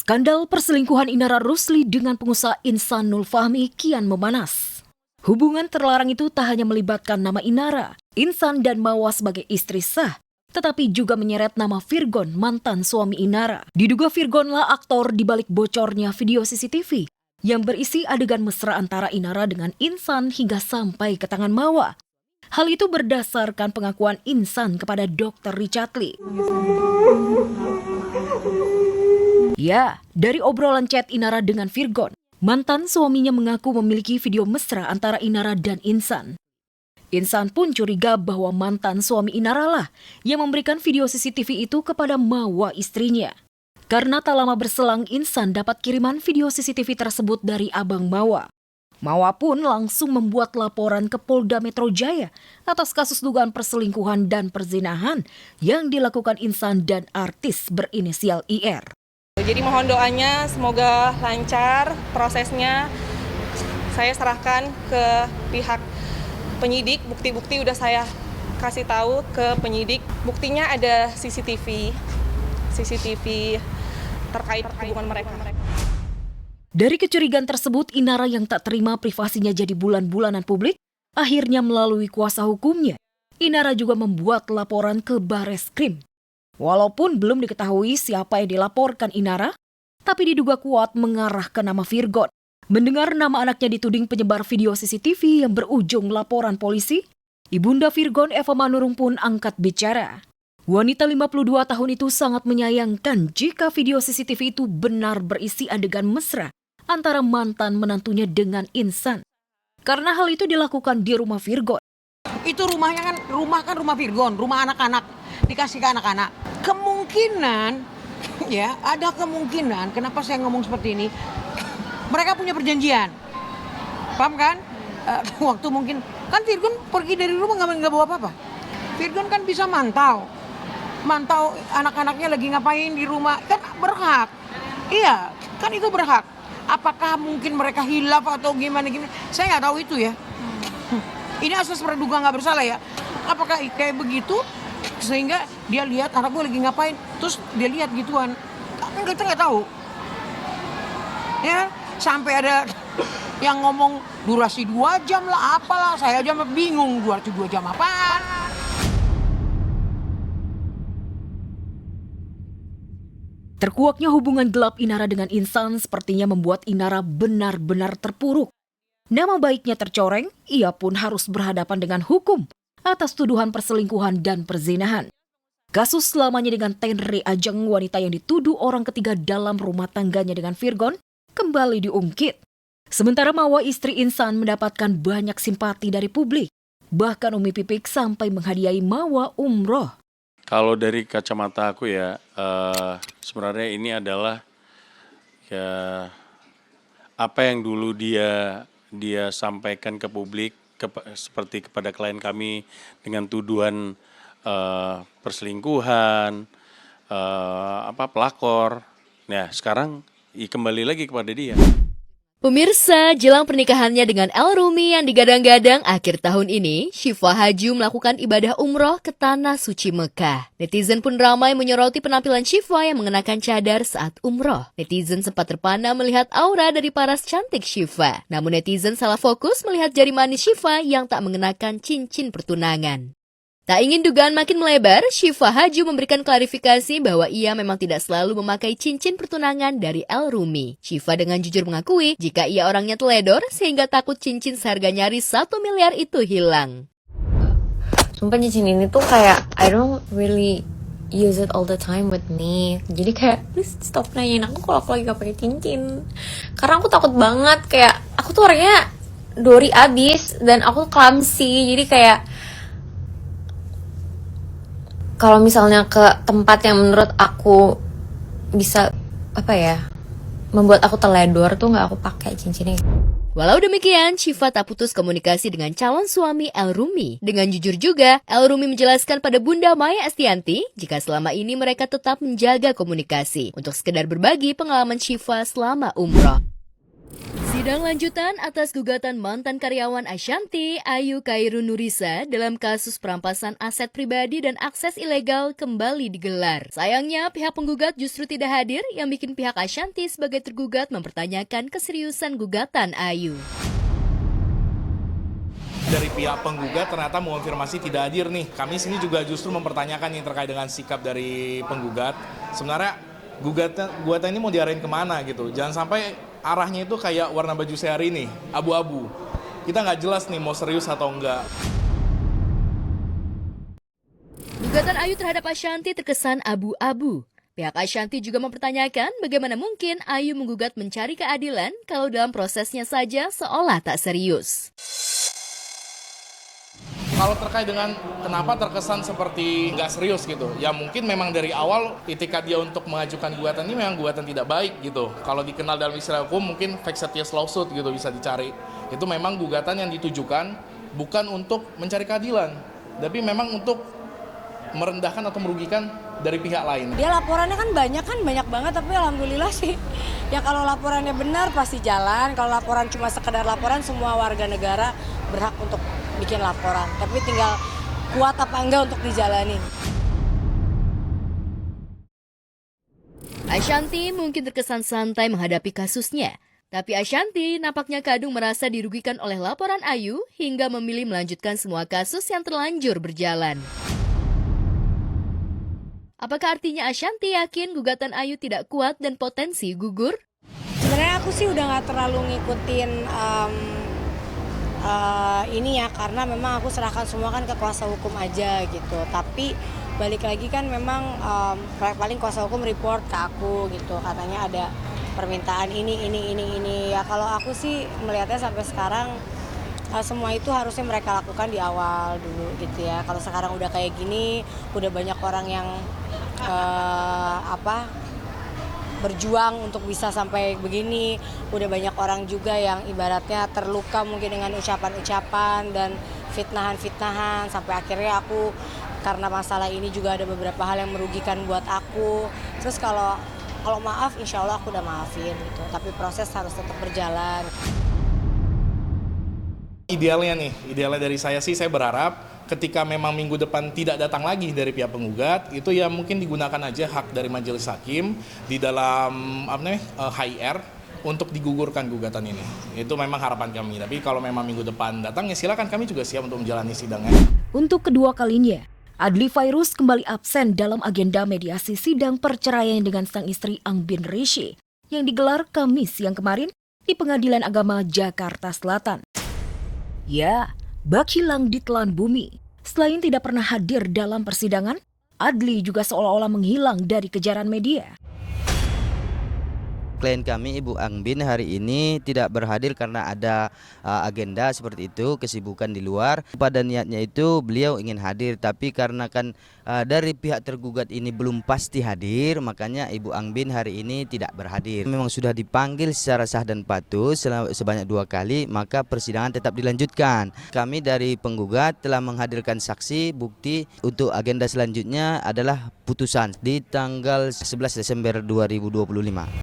Skandal perselingkuhan Inara Rusli dengan pengusaha Insan Nul Fahmi kian memanas. Hubungan terlarang itu tak hanya melibatkan nama Inara, Insan dan Mawa sebagai istri sah, tetapi juga menyeret nama Virgon, mantan suami Inara. Diduga Virgonlah aktor di balik bocornya video CCTV yang berisi adegan mesra antara Inara dengan Insan hingga sampai ke tangan Mawa. Hal itu berdasarkan pengakuan Insan kepada Dr. Richard Lee. Ya, dari obrolan chat Inara dengan Virgon, mantan suaminya mengaku memiliki video mesra antara Inara dan Insan. Insan pun curiga bahwa mantan suami Inara lah yang memberikan video CCTV itu kepada Mawa istrinya. Karena tak lama berselang, Insan dapat kiriman video CCTV tersebut dari abang Mawa. Mawa pun langsung membuat laporan ke Polda Metro Jaya atas kasus dugaan perselingkuhan dan perzinahan yang dilakukan Insan dan artis berinisial IR. Jadi mohon doanya semoga lancar prosesnya. Saya serahkan ke pihak penyidik, bukti-bukti udah saya kasih tahu ke penyidik. Buktinya ada CCTV terkait hubungan mereka. Dari kecurigaan tersebut, Inara yang tak terima privasinya jadi bulan-bulanan publik, akhirnya melalui kuasa hukumnya. Inara juga membuat laporan ke Bareskrim. Walaupun belum diketahui siapa yang dilaporkan Inara, tapi diduga kuat mengarah ke nama Virgon. Mendengar nama anaknya dituding penyebar video CCTV yang berujung laporan polisi, Ibunda Virgon Eva Manurung pun angkat bicara. Wanita 52 tahun itu sangat menyayangkan jika video CCTV itu benar berisi adegan mesra antara mantan menantunya dengan Insan. Karena hal itu dilakukan di rumah Virgon. Itu rumahnya kan rumah Virgon, rumah anak-anak, dikasih ke anak-anak. Kemungkinan, ya ada kemungkinan, kenapa saya ngomong seperti ini, mereka punya perjanjian, paham kan? Waktu mungkin, kan Virgon pergi dari rumah nggak bawa apa-apa. Virgon kan bisa mantau anak-anaknya lagi ngapain di rumah, kan berhak. Iya, kan itu berhak. Apakah mungkin mereka hilaf atau gimana, saya nggak tahu itu ya. Ini asas praduga nggak bersalah ya. Apakah kayak begitu sehingga dia lihat anak gue lagi ngapain, terus dia lihat gituan, kita nggak tahu. Ya, sampai ada yang ngomong durasi 2 jam lah, apalah, saya aja bingung durasi 2 jam apaan. Terkuaknya hubungan gelap Inara dengan Insan sepertinya membuat Inara benar-benar terpuruk. Nama baiknya tercoreng, ia pun harus berhadapan dengan hukum atas tuduhan perselingkuhan dan perzinahan. Kasus lamanya dengan Tenri Ajeng, wanita yang dituduh orang ketiga dalam rumah tangganya dengan Virgon, kembali diungkit. Sementara Mawa istri Insan mendapatkan banyak simpati dari publik. Bahkan Umi Pipik sampai menghadiahi Mawa umroh. Kalau dari kacamata aku ya, sebenarnya ini adalah ya apa yang dulu dia sampaikan ke publik, seperti kepada klien kami dengan tuduhan perselingkuhan, pelakor. Nah, sekarang kembali lagi kepada dia. Pemirsa, jelang pernikahannya dengan El Rumi yang digadang-gadang akhir tahun ini, Syifa Haju melakukan ibadah umroh ke Tanah Suci Mekah. Netizen pun ramai menyoroti penampilan Syifa yang mengenakan cadar saat umroh. Netizen sempat terpana melihat aura dari paras cantik Syifa. Namun netizen salah fokus melihat jari manis Syifa yang tak mengenakan cincin pertunangan. Tak ingin dugaan makin melebar, Syifa Haju memberikan klarifikasi bahwa ia memang tidak selalu memakai cincin pertunangan dari El Rumi. Syifa dengan jujur mengakui jika ia orangnya teledor sehingga takut cincin seharga nyaris 1 miliar itu hilang. Sumpah cincin ini tuh kayak I don't really use it all the time with me. Jadi kayak please stop nanyain aku kalau aku lagi gak pakai cincin. Karena aku takut banget, kayak aku tuh orangnya dori abis dan aku clumsy. Jadi kayak kalau misalnya ke tempat yang menurut aku bisa membuat aku teledor tuh nggak aku pakai cincinnya. Walau demikian, Syifa tak putus komunikasi dengan calon suami El Rumi. Dengan jujur juga, El Rumi menjelaskan pada Bunda Maya Estianti jika selama ini mereka tetap menjaga komunikasi untuk sekedar berbagi pengalaman Syifa selama umroh. Sidang lanjutan atas gugatan mantan karyawan Ashanti, Ayu Khairun Nurisa dalam kasus perampasan aset pribadi dan akses ilegal kembali digelar. Sayangnya pihak penggugat justru tidak hadir yang bikin pihak Ashanti sebagai tergugat mempertanyakan keseriusan gugatan Ayu. Dari pihak penggugat ternyata mengonfirmasi tidak hadir nih. Kami sini juga justru mempertanyakan yang terkait dengan sikap dari penggugat. Sebenarnya gugatan ini mau diarahin kemana gitu. Jangan sampai arahnya itu kayak warna baju saya hari ini, abu-abu. Kita nggak jelas nih mau serius atau enggak. Gugatan Ayu terhadap Ashanti terkesan abu-abu. Pihak Ashanti juga mempertanyakan bagaimana mungkin Ayu menggugat mencari keadilan kalau dalam prosesnya saja seolah tak serius. Kalau terkait dengan kenapa terkesan seperti nggak serius gitu, ya mungkin memang dari awal itikat dia untuk mengajukan gugatan ini memang gugatan tidak baik gitu. Kalau dikenal dalam istilah hukum mungkin vexatious lawsuit gitu bisa dicari. Itu memang gugatan yang ditujukan bukan untuk mencari keadilan, tapi memang untuk merendahkan atau merugikan dari pihak lain. Dia laporannya kan banyak banget, tapi alhamdulillah sih. Ya kalau laporannya benar pasti jalan, kalau laporan cuma sekedar laporan semua warga negara berhak untuk bikin laporan, tapi tinggal kuat apa enggak untuk dijalani. Ashanti mungkin terkesan santai menghadapi kasusnya, tapi Ashanti nampaknya kadung merasa dirugikan oleh laporan Ayu hingga memilih melanjutkan semua kasus yang terlanjur berjalan. Apakah artinya Ashanti yakin gugatan Ayu tidak kuat dan potensi gugur? Sebenarnya aku sih udah nggak terlalu ngikutin ini ya, karena memang aku serahkan semua kan ke kuasa hukum aja gitu. Tapi balik lagi kan memang paling kuasa hukum report ke aku gitu, katanya ada permintaan ini. Ya kalau aku sih melihatnya sampai sekarang semua itu harusnya mereka lakukan di awal dulu gitu ya. Kalau sekarang udah kayak gini, udah banyak orang yang berjuang untuk bisa sampai begini. Udah banyak orang juga yang ibaratnya terluka mungkin dengan ucapan-ucapan dan fitnahan-fitnahan. Sampai akhirnya aku karena masalah ini juga ada beberapa hal yang merugikan buat aku. Terus kalau maaf insya Allah aku udah maafin gitu. Tapi proses harus tetap berjalan. Idealnya dari saya sih, saya berharap ketika memang minggu depan tidak datang lagi dari pihak penggugat, itu ya mungkin digunakan aja hak dari majelis hakim di dalam HIR untuk digugurkan gugatan ini. Itu memang harapan kami. Tapi kalau memang minggu depan datang, ya silakan, kami juga siap untuk menjalani sidangnya. Untuk kedua kalinya, Adli Fairuz kembali absen dalam agenda mediasi sidang perceraian dengan sang istri Angbin Rishi yang digelar Kamis siang kemarin di Pengadilan Agama Jakarta Selatan. Ya, bak hilang ditelan bumi. Selain tidak pernah hadir dalam persidangan, Adli juga seolah-olah menghilang dari kejaran media. Klien kami Ibu Angbin hari ini tidak berhadir karena ada agenda seperti itu, kesibukan di luar. Pada niatnya itu beliau ingin hadir, tapi karena kan dari pihak tergugat ini belum pasti hadir, makanya Ibu Angbin hari ini tidak berhadir. Memang sudah dipanggil secara sah dan patuh sebanyak 2 kali, maka persidangan tetap dilanjutkan. Kami dari penggugat telah menghadirkan saksi, bukti untuk agenda selanjutnya adalah putusan di tanggal 11 Desember 2025.